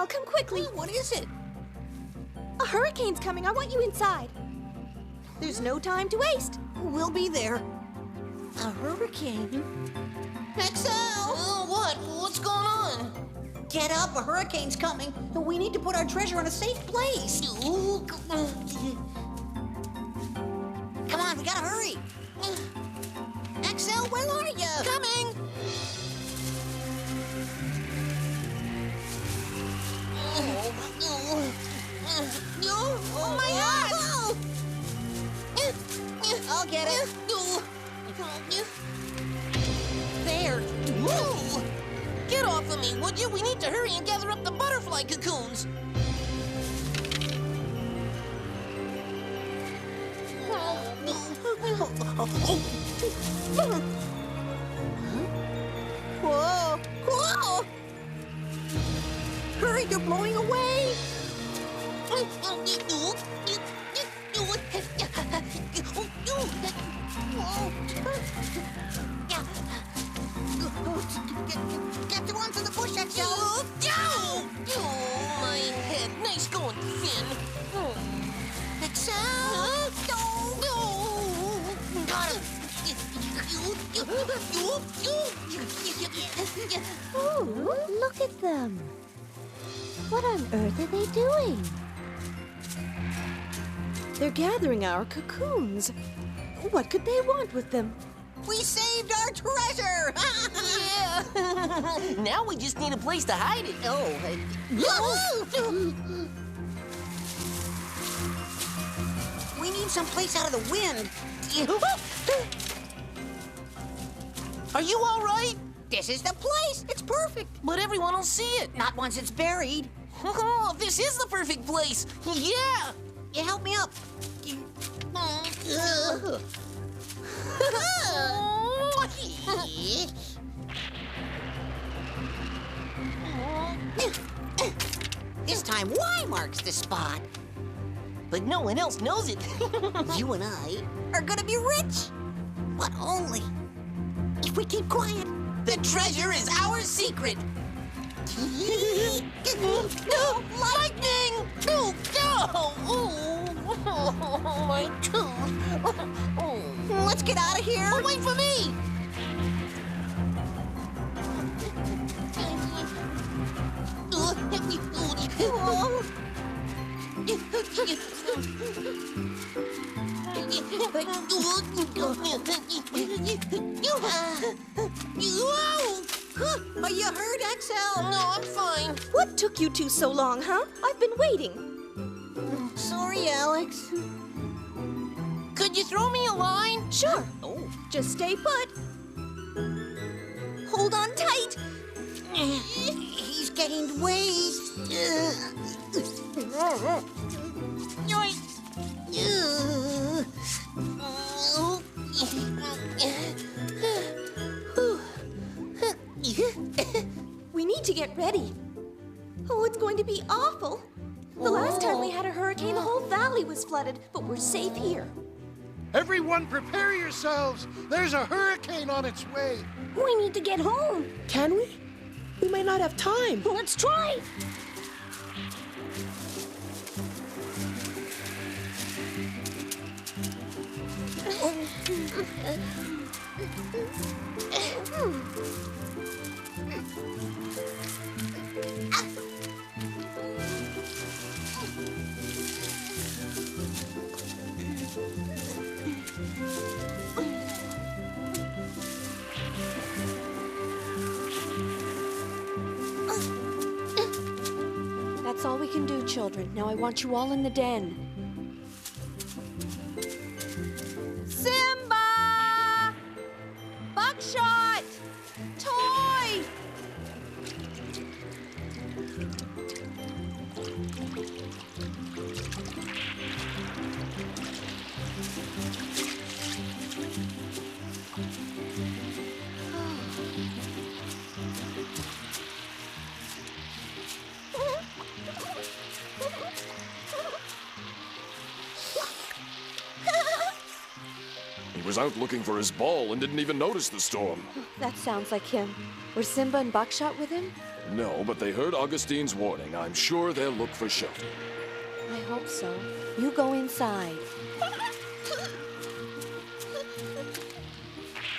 Al, come quickly. What is it? A hurricane's coming. I want you inside. There's no time to waste. We'll be there. A hurricane? Axel! Oh, what? What's going on? Get up, a hurricane's coming. We need to put our treasure in a safe place. Come on, we gotta hurry. Axel, where are you? Coming! Oh, my hat! I'll get it. There. Whoa! Get off of me, would you? We need to hurry and gather up the butterfly cocoons. Whoa! Whoa! Hurry, they're blowing away! Get the ones in the bush, Axel! Oh, my head. Nice going, Finn. Axel! No! Got him! Oh, look at them. What on earth are they doing? They're gathering our cocoons. What could they want with them? We saved our treasure! Yeah! Now we just need a place to hide it. We need some place out of the wind. Are you all right? This is the place. It's perfect. But everyone will see it. Not once it's buried. Oh, this is the perfect place. Yeah! You help me up. This time, Y marks the spot. But no one else knows it. You and I are gonna be rich. But only if we keep quiet. The treasure is our secret. No, Lightning! No! No! Oh, my tooth. Let's get out of here. Oh, wait for me! Are you hurt, Axel? No, I'm fine. What took you two so long, huh? I've been waiting. Sorry, Alex. Could you throw me a line? Sure. Oh. Just stay put. Hold on tight. He's gained weight. We need to get ready. Oh, it's going to be awful. The last time we had a hurricane, the whole valley was flooded, but we're safe here. Everyone prepare yourselves. There's a hurricane on its way. We need to get home. Can we? We may not have time. Let's try. That's all we can do, children. Now I want you all in the den. Simba! Buckshot! Toy! He was out looking for his ball and didn't even notice the storm. That sounds like him. Were Simba and Buckshot with him? No, but they heard Augustine's warning. I'm sure they'll look for shelter. I hope so. You go inside.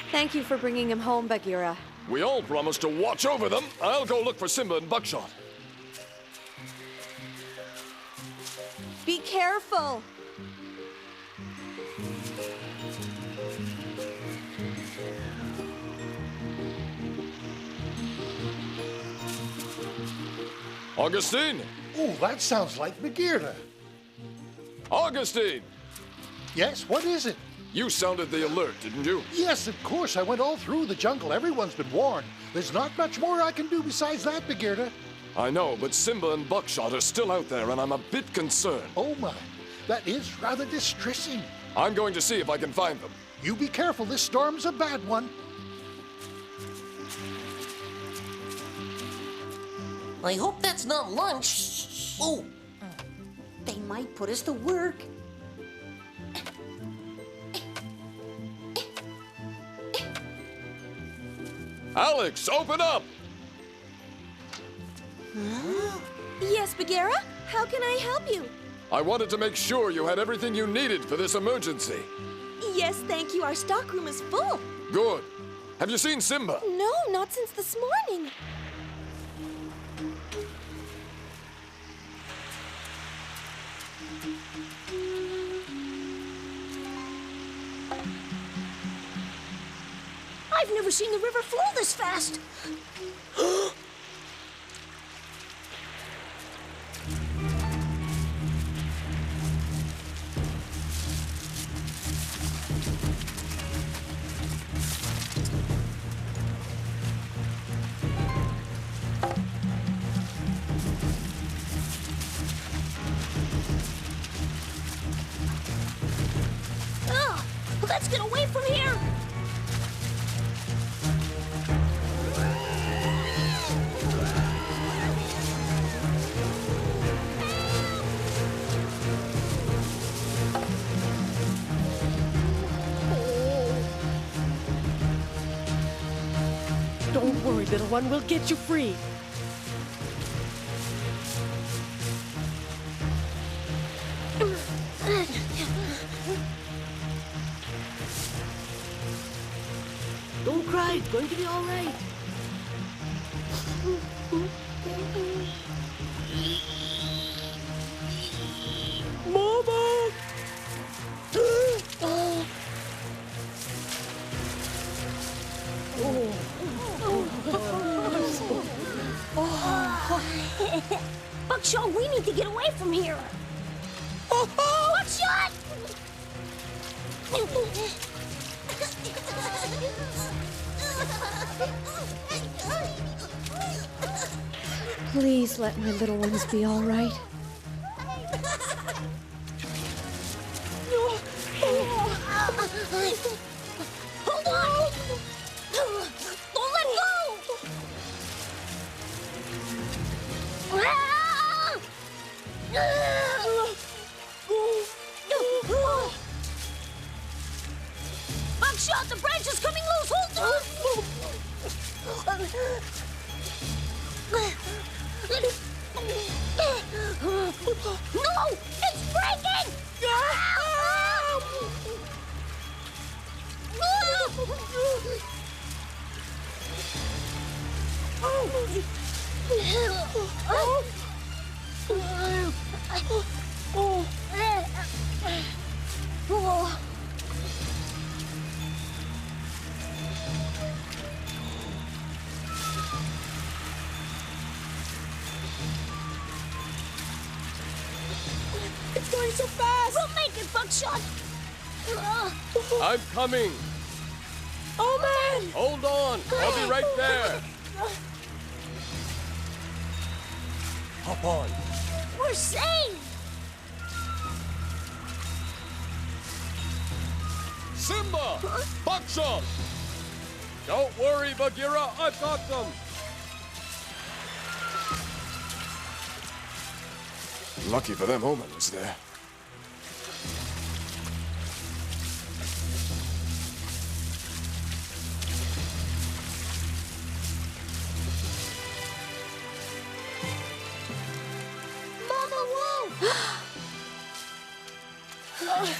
Thank you for bringing him home, Bagheera. We all promised to watch over them. I'll go look for Simba and Buckshot. Be careful! Augustine! Oh, that sounds like Bagheera. Augustine! Yes, what is it? You sounded the alert, didn't you? Yes, of course. I went all through the jungle. Everyone's been warned. There's not much more I can do besides that, Bagheera. I know, but Simba and Buckshot are still out there, and I'm a bit concerned. Oh, my. That is rather distressing. I'm going to see if I can find them. You be careful. This storm's a bad one. I hope that's not lunch. Oh, They might put us to work. Alex, open up! Yes, Bagheera? How can I help you? I wanted to make sure you had everything you needed for this emergency. Yes, thank you. Our stockroom is full. Good. Have you seen Simba? No, not since this morning. I've never seen the river flow this fast. Ah, let's get away from here. Don't worry, little one. We'll get you free. Don't cry. It's going to be all right. Mama! Buckshot, we need to get away from here. Buckshot! Please let my little ones be all right. Hold on! Don't let go! Buckshot, the branch is coming loose! Hold on! No! It's breaking! It's going so fast. We'll make it, Buckshot! I'm coming. Oh, man! Hold on. I'll be right there. Hop on. We're saved! Simba! Buckshot! Don't worry, Bagheera. I've got them. Lucky for them, Omen was there.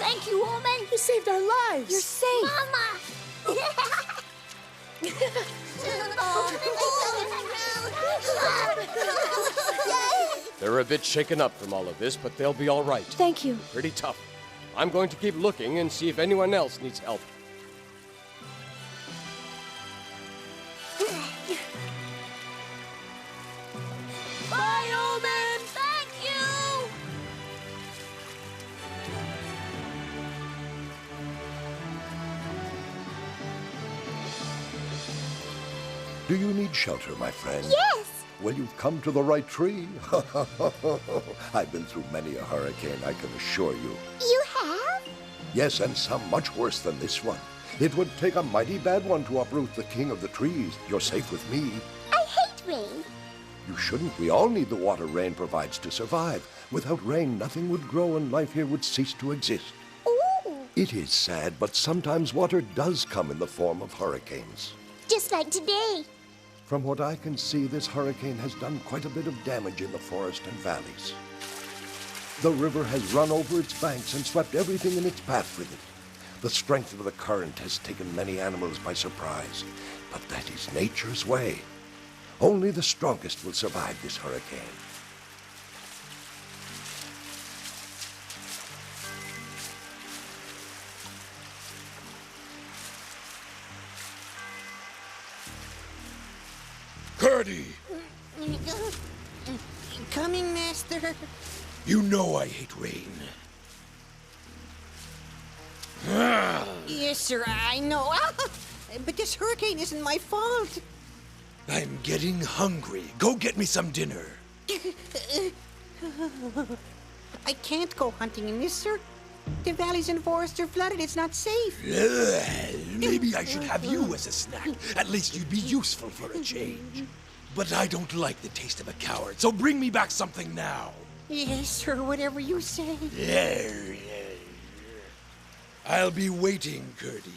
Thank you, woman. You saved our lives. You're safe. Mama. They're a bit shaken up from all of this, but they'll be all right. Thank you. Pretty tough. I'm going to keep looking and see if anyone else needs help. Bye, Omen. Thank you. Do you need shelter, my friend? Yes. Well, you've come to the right tree. I've been through many a hurricane, I can assure you. You have? Yes, and some much worse than this one. It would take a mighty bad one to uproot the king of the trees. You're safe with me. I hate rain. You shouldn't. We all need the water rain provides to survive. Without rain, nothing would grow and life here would cease to exist. Ooh. It is sad, but sometimes water does come in the form of hurricanes. Just like today. From what I can see, this hurricane has done quite a bit of damage in the forest and valleys. The river has run over its banks and swept everything in its path with it. The strength of the current has taken many animals by surprise, but that is nature's way. Only the strongest will survive this hurricane. Gertie! Coming, Master. You know I hate rain. Yes, sir, I know. But this hurricane isn't my fault. I'm getting hungry. Go get me some dinner. I can't go hunting in this, sir. The valleys and forests are flooded. It's not safe. Maybe I should have you as a snack. At least you'd be useful for a change. But I don't like the taste of a coward, so bring me back something now. Yes, sir, whatever you say. I'll be waiting, Gertie.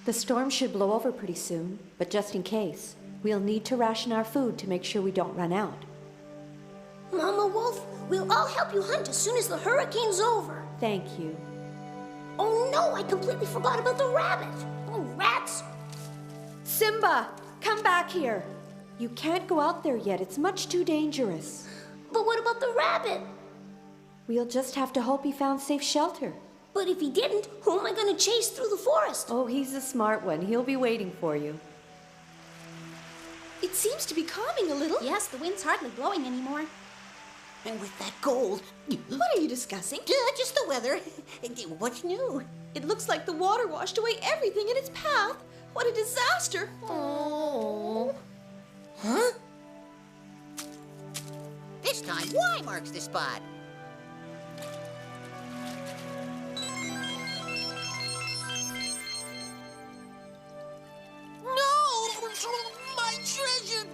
The storm should blow over pretty soon, but just in case, we'll need to ration our food to make sure we don't run out. Mama Wolf, we'll all help you hunt as soon as the hurricane's over. Thank you. Oh no, I completely forgot about the rabbit. Oh, rats. Simba, come back here. You can't go out there yet. It's much too dangerous. But what about the rabbit? We'll just have to hope he found safe shelter. But if he didn't, who am I going to chase through the forest? Oh, he's a smart one. He'll be waiting for you. It seems to be calming a little. Yes, the wind's hardly blowing anymore. And with that gold... What are you discussing? Just the weather. What's new? It looks like the water washed away everything in its path. What a disaster. Oh. Huh? This time, Y marks the spot. My treasure!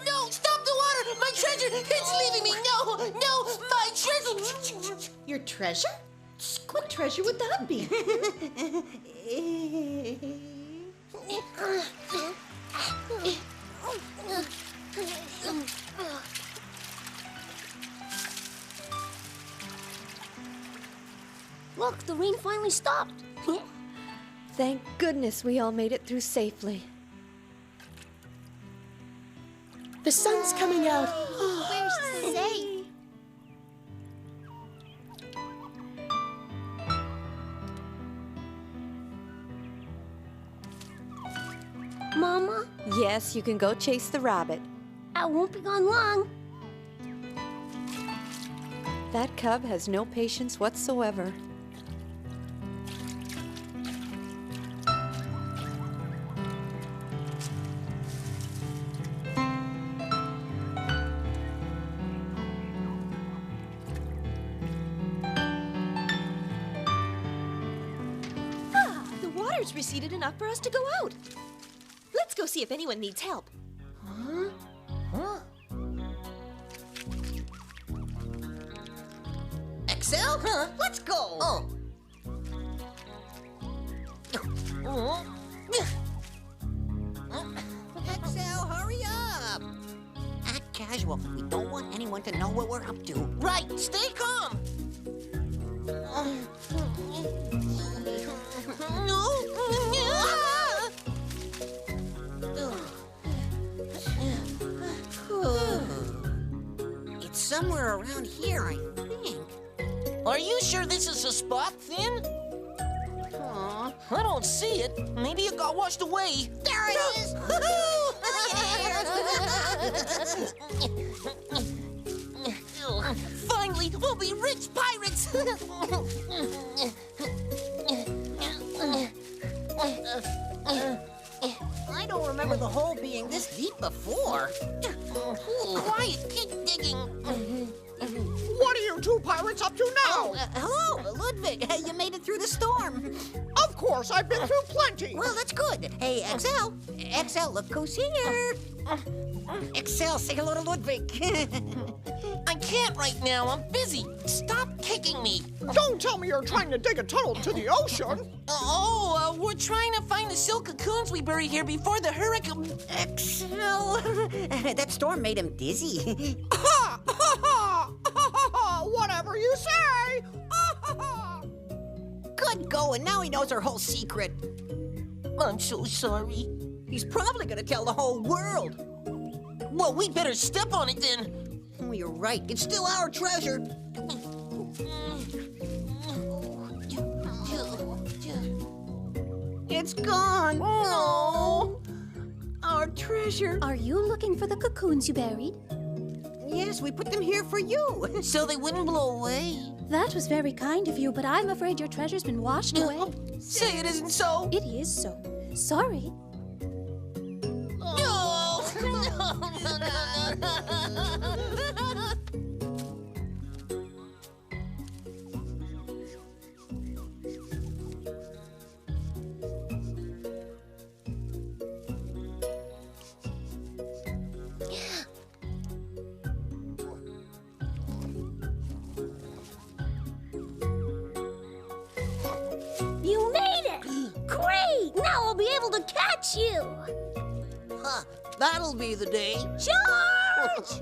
No, stop the water! My treasure! It's leaving me! No, no, my treasure! Your treasure? What treasure would that be? Look, the rain finally stopped. Thank goodness we all made it through safely. The sun's coming out. We're safe. Mama, Yes, you can go chase the rabbit. I won't be gone long. That cub has no patience whatsoever. The water's receded enough for us to go out. Let's go see if anyone needs help. Excel? Let's go. Oh. Excel, hurry up. Act casual. We don't want anyone to know what we're up to. Right, stay calm! sure this is the spot, Finn? I don't see it. Maybe it got washed away. There it is! Finally, we'll be rich pirates! I don't remember the hole being this deep before. Quiet, keep digging. What are you two pirates up to now? Hello, Ludwig. Hey, you made it through the storm. Of course, I've been through plenty. Well, that's good. Hey, XL. XL, look who's here. XL, say hello to Ludwig. I can't right now. I'm busy. Stop kicking me. Don't tell me you're trying to dig a tunnel to the ocean. We're trying to find the silk cocoons we buried here before the hurricane. XL. That storm made him dizzy. Ha! Ha! Ha! Whatever you say. Good going. Now he knows our whole secret. I'm so sorry. He's probably gonna tell the whole world. Well, we better step on it then. Oh, you're right. It's still our treasure. It's gone. Oh, our treasure. Are you looking for the cocoons you buried? Yes, we put them here for you. So they wouldn't blow away. That was very kind of you, but I'm afraid your treasure's been washed away. Say it isn't so. It is so. Sorry. No! You made it! Great! Now I'll be able to catch you! Huh, that'll be the day. George!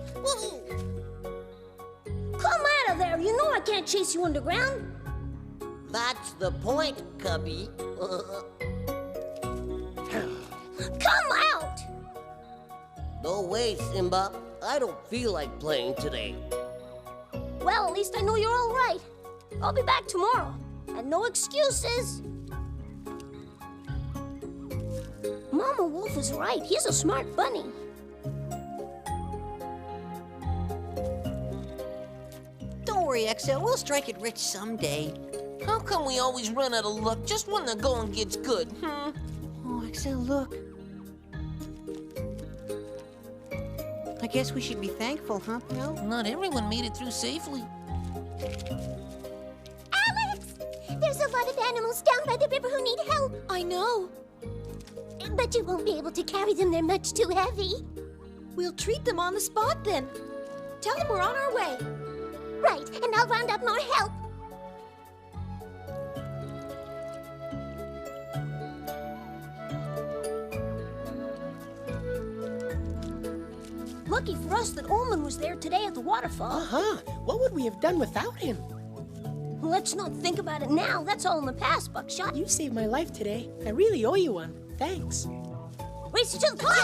Come out of there! You know I can't chase you underground. That's the point, Cubby. Come out! No way, Simba. I don't feel like playing today. Well, at least I know you're all right. I'll be back tomorrow. And no excuses. Mama Wolf is right. He's a smart bunny. Don't worry, XL. We'll strike it rich someday. How come we always run out of luck just when the going gets good, Oh, XL, look. I guess we should be thankful, huh, pal? Not everyone made it through safely. Alex! There's a lot of animals down by the river who need help. I know. But you won't be able to carry them. They're much too heavy. We'll treat them on the spot then. Tell them we're on our way. Right, and I'll round up more help. Lucky for us that Ullman was there today at the waterfall. Uh-huh. What would we have done without him? Let's not think about it now. That's all in the past, Buckshot. You saved my life today. I really owe you one. Thanks. Race you to the top!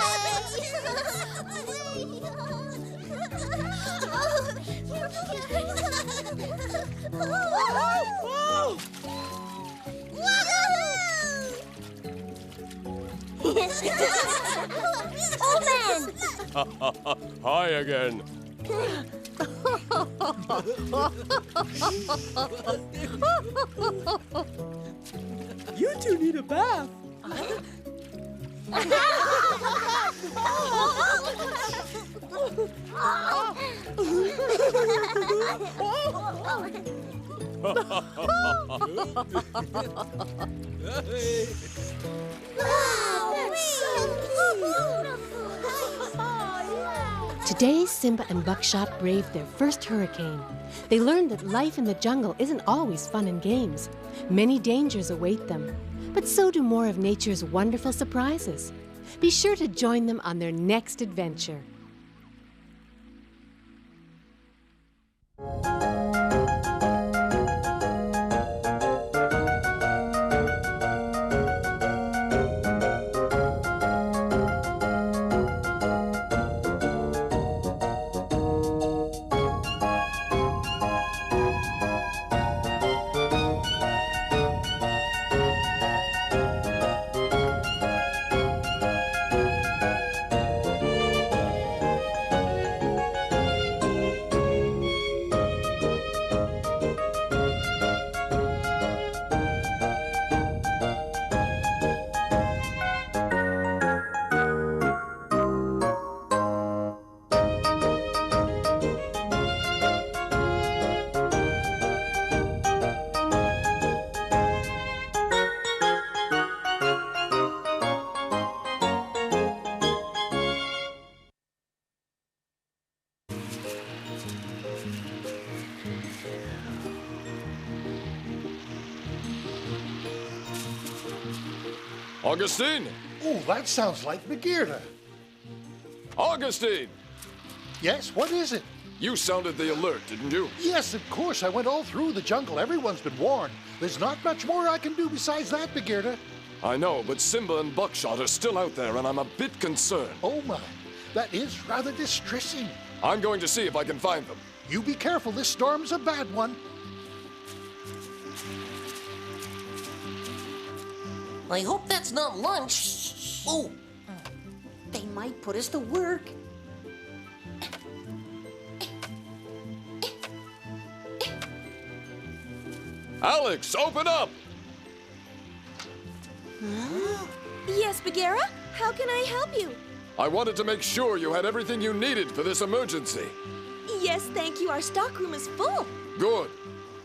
Whoa! Ullman! Hi again. You two need a bath. Today, Simba and Buckshot braved their first hurricane. They learned that life in the jungle isn't always fun and games. Many dangers await them, but so do more of nature's wonderful surprises. Be sure to join them on their next adventure. Augustine! Oh, that sounds like Bagheera. Augustine! Yes, what is it? You sounded the alert, didn't you? Yes, of course. I went all through the jungle. Everyone's been warned. There's not much more I can do besides that, Bagheera. I know, but Simba and Buckshot are still out there, and I'm a bit concerned. Oh, my. That is rather distressing. I'm going to see if I can find them. You be careful. This storm's a bad one. I hope that's not lunch. Oh, They might put us to work. Alex, open up! Yes, Bagheera? How can I help you? I wanted to make sure you had everything you needed for this emergency. Yes, thank you. Our stockroom is full. Good.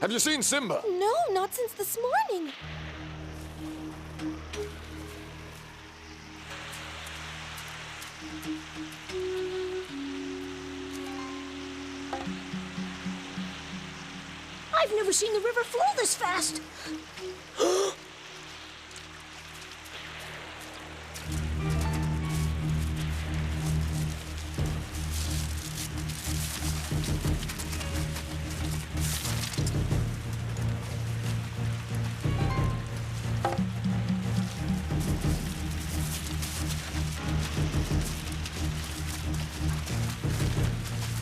Have you seen Simba? No, not since this morning. I've never seen the river flow this fast.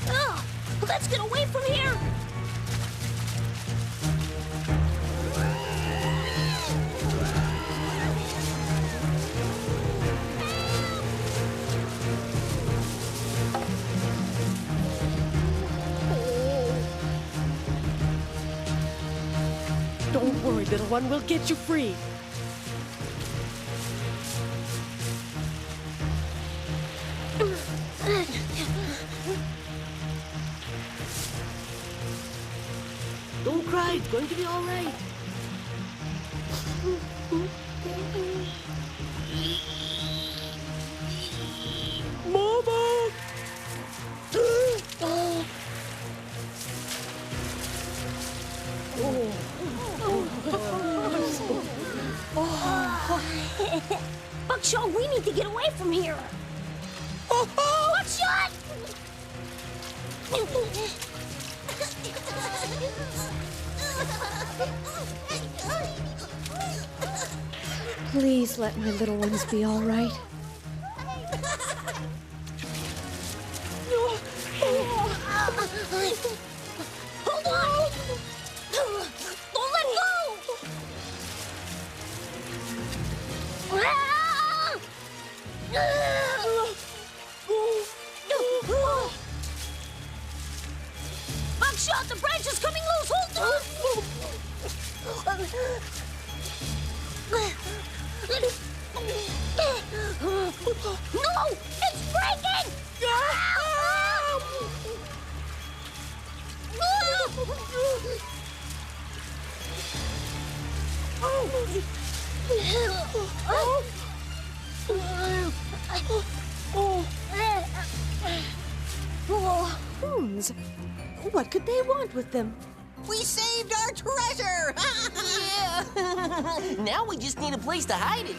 Oh, let's get away from here. Don't worry, little one. We'll get you free. Don't cry. It's going to be all right. Mama! Buckshot, we need to get away from here. Buckshot! Please let my little ones be all right. Hold on! Don't let go! Buckshot, the branch is coming loose! Hold on! No! It's breaking! Spoons? What could they want with them? We saved our treasure! yeah. Now we just need a place to hide it.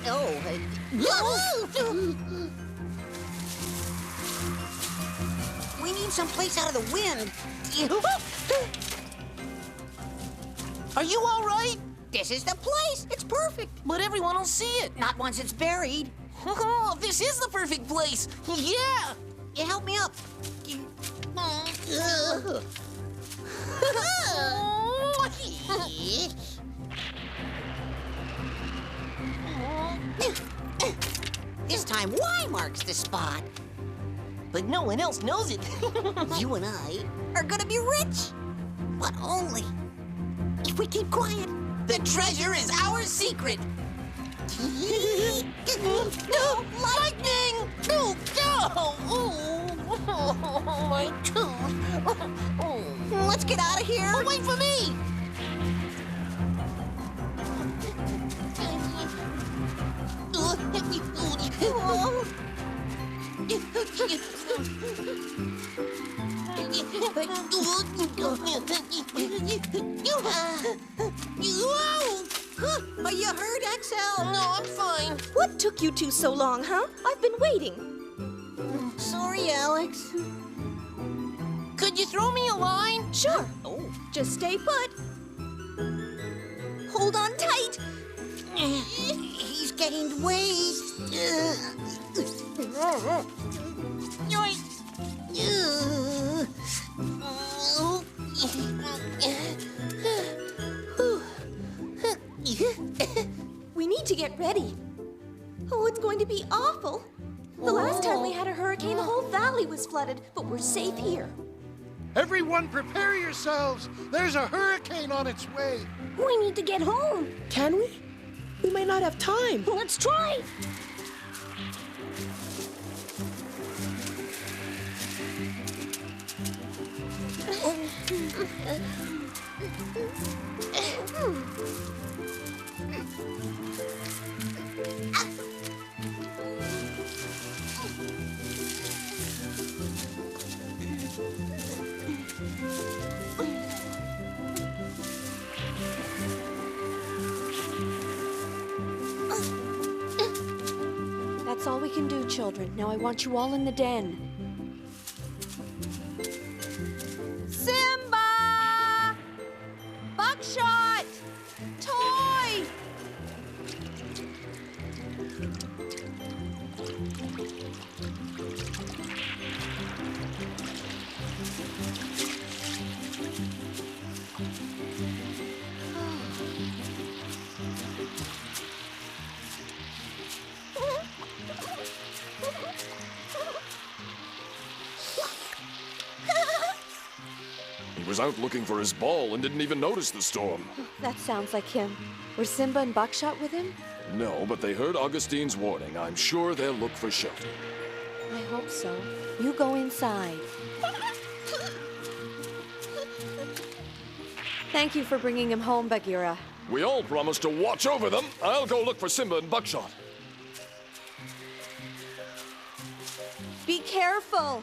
We need some place out of the wind. Are you all right? This is the place. It's perfect. But everyone will see it. Not once it's buried. Oh, this is the perfect place. Yeah. You help me up. This time, Y marks the spot. But no one else knows it. You and I are gonna be rich. But only if we keep quiet. The treasure is our secret. No, lightning! No, no! Oh, my tooth. Let's get out of here. Oh, wait for me. Are you hurt, XL, no, I'm fine. What took you two so long, huh? I've been waiting. Sorry, Alex. Could you throw me a line? Sure. Oh, just stay put. Hold on tight. He's gained weight. Yoink. We need to get ready. Oh, it's going to be awful. The last time we had a hurricane, the whole valley was flooded, but we're safe here. Everyone prepare yourselves. There's a hurricane on its way. We need to get home. Can we? We might not have time. Let's try. That's all we can do, children. Now I want you all in the den. Simba! Buckshot! Toy! He was out looking for his ball and didn't even notice the storm. That sounds like him. Were Simba and Buckshot with him? No, but they heard Augustine's warning. I'm sure they'll look for shelter. I hope so. You go inside. Thank you for bringing him home, Bagheera. We all promised to watch over them. I'll go look for Simba and Buckshot. Be careful!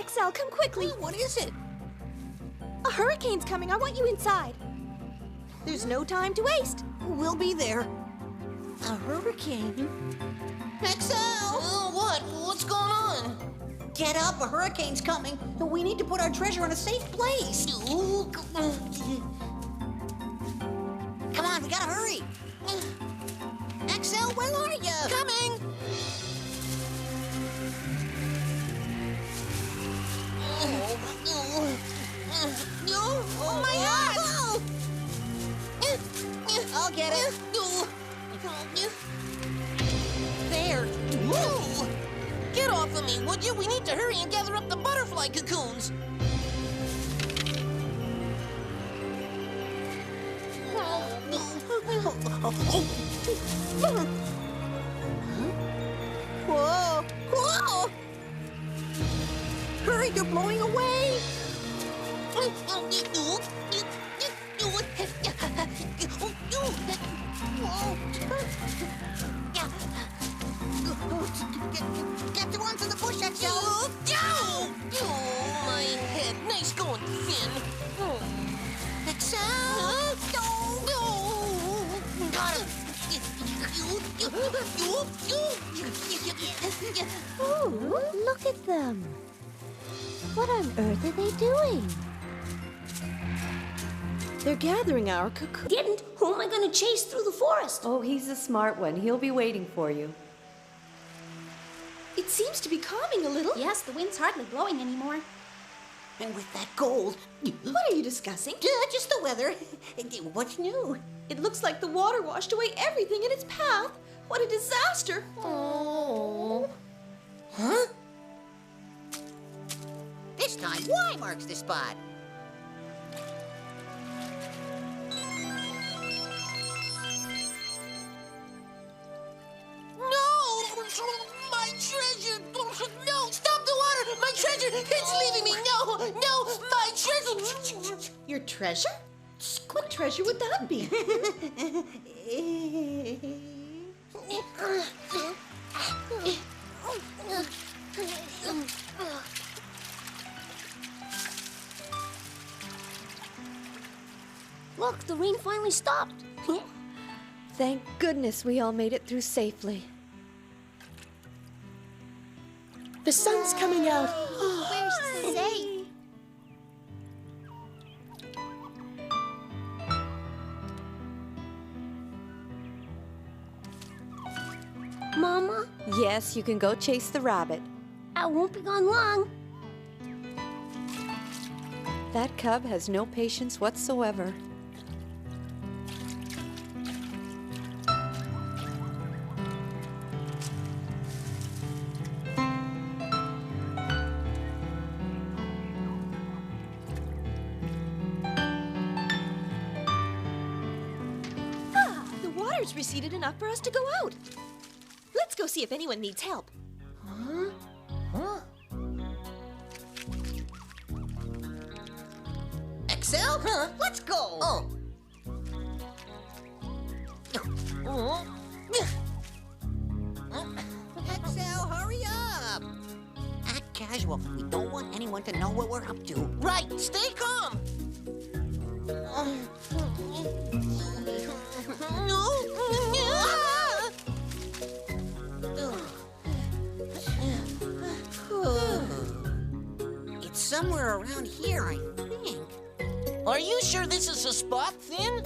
Sal, come quickly. What is it? A hurricane's coming. I want you inside. There's no time to waste. We'll be there. A hurricane? XL! Oh, what? What's going on? Get up, a hurricane's coming. We need to put our treasure in a safe place. Ooh, Come on, we gotta hurry. XL, where are you? coming! of me, would you? We need to hurry and gather up the butterfly cocoons. Whoa! Whoa! Hurry, they're blowing away! Get the ones in the bush, Axel! Oh, my head. Nice going, Finn. Axel! No! Got him! Ooh, look at them. What on earth are they doing? They're gathering our cocoon. Didn't? Who am I going to chase through the forest? Oh, he's a smart one. He'll be waiting for you. It seems to be calming a little. Yes, the wind's hardly blowing anymore. And with that gold... What are you discussing? Just the weather. What's new? It looks like the water washed away everything in its path. What a disaster. Oh. Huh? This time, Y marks the spot. No! My treasure! No! Stop the water! My treasure! It's leaving me! No! No! My treasure! Your treasure? What treasure would that be? Look, the rain finally stopped. Thank goodness we all made it through safely. The sun's coming out. We're safe. Mama, Yes, you can go chase the rabbit. I won't be gone long. That cub has no patience whatsoever. The water's receded enough for us to go out. Let's go see if anyone needs help. Huh? Axel? Huh? Let's go! Oh. Axel, hurry up! Act casual. We don't want anyone to know what we're up to. Right! Stay calm! It's somewhere around here, I think. Are you sure this is the spot, Finn?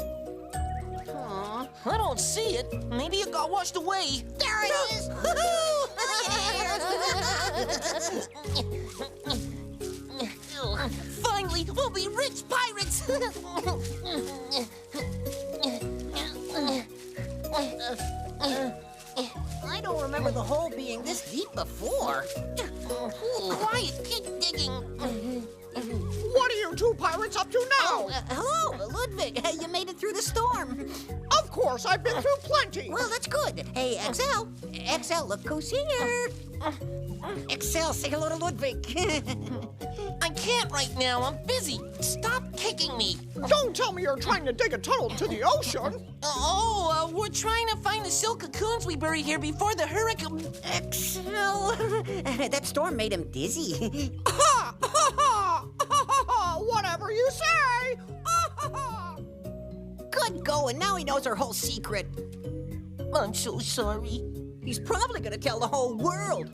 I don't see it. Maybe it got washed away. There it is! Finally, we'll be rich pirates! I don't remember the hole being this deep before. Quiet, keep digging. What are you two pirates up to now? Hello, Ludwig. You made it through the storm. Of course, I've been through plenty. Well, that's good. Hey, Axel. Axel, look who's here. Axel, say hello to Ludwig. I can't right now. I'm busy. Stop kicking me. Don't tell me you're trying to dig a tunnel to the ocean. We're trying to find the silk cocoons we buried here before the hurricane. Axel, that storm made him dizzy. Ha! Ha! Ha! Ha! Ha! Whatever you say. Ha! Ha! Ha! Good going. Now he knows our whole secret. I'm so sorry. He's probably gonna tell the whole world.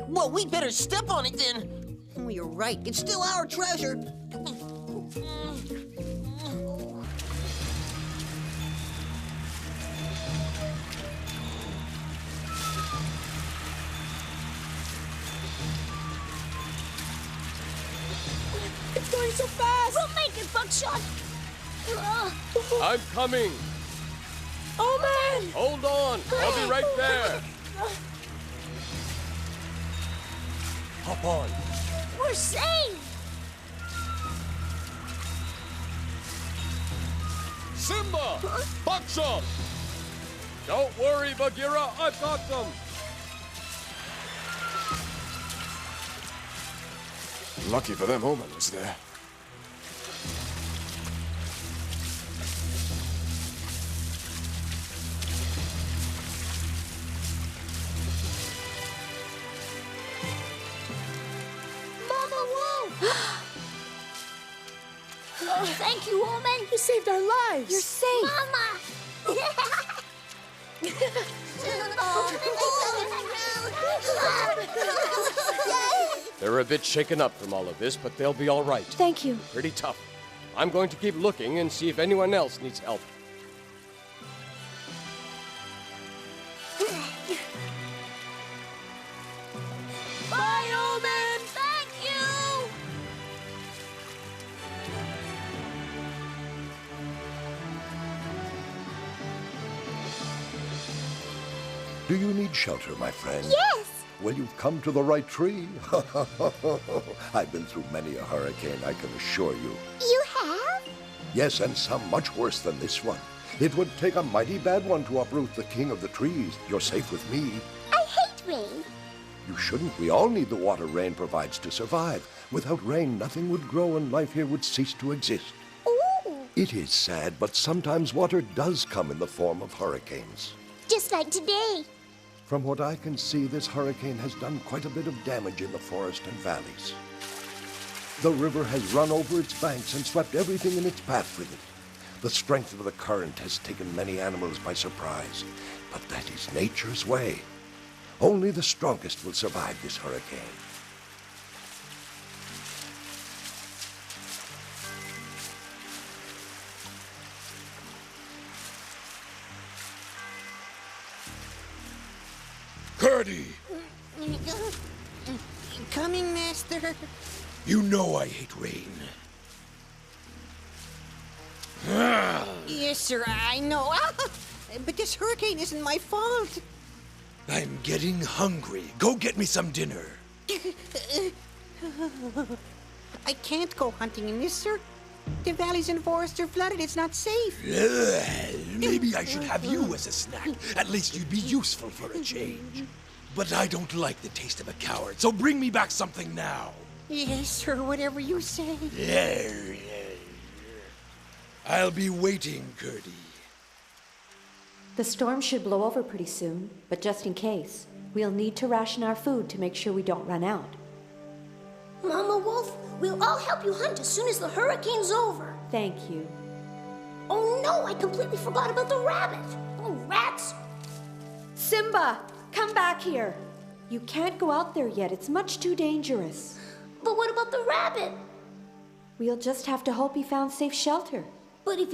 Well, we better step on it then. Oh, you're right. It's still our treasure. It's going so fast. We'll make it, Buckshot. I'm coming. Oh, man. Hold on. I'll be right there. Hop on. We're safe! Simba! Buckshot! Don't worry, Bagheera, I've got them! Lucky for them, Omen was there. Mama Wolf! Thank you, Omen. You saved our lives. You're safe. Mama! They're a bit shaken up from all of this, but they'll be all right. Thank you. Pretty tough. I'm going to keep looking and see if anyone else needs help. Bye, Omen! Thank you! Do you need shelter, my friend? Yes! Well, you've come to the right tree. I've been through many a hurricane, I can assure you. You have? Yes, and some much worse than this one. It would take a mighty bad one to uproot the king of the trees. You're safe with me. I hate rain. You shouldn't. We all need the water rain provides to survive. Without rain, nothing would grow and life here would cease to exist. Ooh! It is sad, but sometimes water does come in the form of hurricanes. Just like today. From what I can see, this hurricane has done quite a bit of damage in the forest and valleys. The river has run over its banks and swept everything in its path with it. The strength of the current has taken many animals by surprise, but that is nature's way. Only the strongest will survive this hurricane. Curdie! Coming, Master. You know I hate rain. Yes, sir, I know. But this hurricane isn't my fault. I'm getting hungry. Go get me some dinner. I can't go hunting in this, sir. The valleys and forests are flooded. It's not safe. Maybe I should have you as a snack. At least you'd be useful for a change. But I don't like the taste of a coward, so bring me back something now. Yes, sir, whatever you say. I'll be waiting, Curdie. The storm should blow over pretty soon, but just in case, we'll need to ration our food to make sure we don't run out. Mama Wolf, we'll all help you hunt as soon as the hurricane's over. Thank you. Oh no, I completely forgot about the rabbit. Oh, rats. Simba, come back here. You can't go out there yet. It's much too dangerous. But what about the rabbit? We'll just have to hope he found safe shelter. But if he